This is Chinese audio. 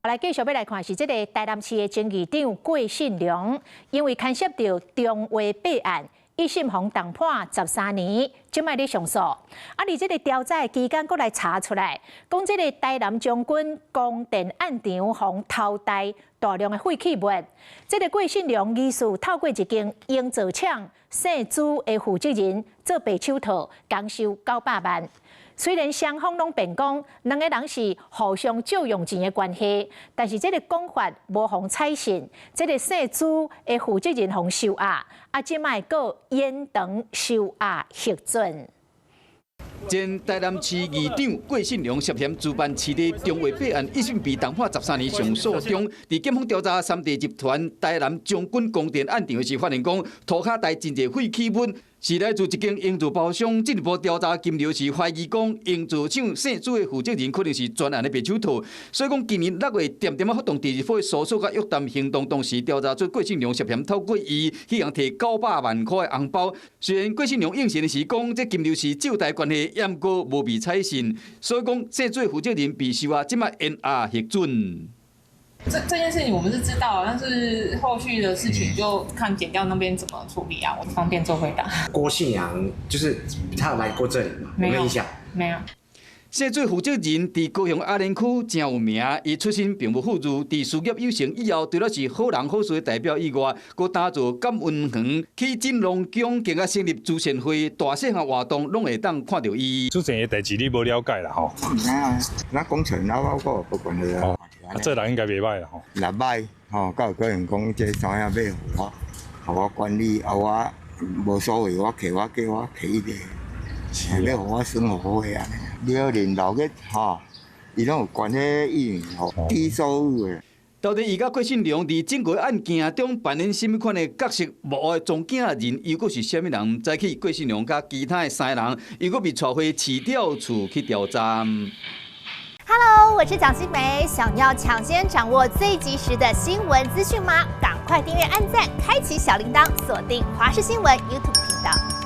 来继续要来看是这个台南市的前议长郭信良，因为牵涉到中华弊案，一审方重判13年，即摆咧上诉。而这个调查期间，阁来查出来，讲这个台南将军供电案场防偷带大量的废弃物。这个郭信良疑似透过一间营造厂姓朱的负责人做白手套，共收900万。虽然双方拢辩讲两个人是互相借用钱的关系，但是这个讲法无互采信。这个姓朱的负责人互收押，即卖阁延长收押核准。前台南市议长郭信良涉嫌主办市地中华弊案，一审被重判13年上诉中，伫检方调查三地集团台南将军供电案场时，发现讲涂骹带真侪废弃物。是来自一间营造包商，进一步调查金流时怀疑讲营造厂姓朱的负责人可能是专案的白手套，所以讲今年6月点点发动第二波搜索甲约谈行动，同时调查出郭信良涉嫌透过伊去向摕900万块的红包。虽然郭信良应承的是讲这金流是借贷关系，也毋过无被采信，所以讲姓朱的负责人被收押，即卖延押核准。这件事情我们是知道，但是后续的事情就看检调那边怎么处理啊，我不方便做回答。郭信良就是他有来过这里吗？有没有印象？没有。姓朱负责人伫高雄阿莲区真有名，伊出身并无富裕，伫事业有成以后，除了是好人好事的代表以外，佮打造感恩园、去进龙宫，更加成立慈善会，大细项活动拢会当看到伊。主持的代志你无了解啦吼？唔知啊，咱工程老个无关系啊。这人应该袂歹啦吼。若歹吼，甲有可能讲这三样买互我管理，我无所谓，我摕我叫我摕一个，要互我生活好个安尼。了领导个吼，伊拢有关系意愿吼，低收入的。到底伊甲郭信良伫整个案件中扮演什么款的角色？幕后的总惊人又阁是虾米人？再去郭信良甲其他的3人，又阁被带回市调处去调查。Hello， 我是蒋欣梅。想要抢先掌握最及时的新闻资讯吗？赶快订阅、按赞、开启小铃铛，锁定华视新闻 YouTube 频道。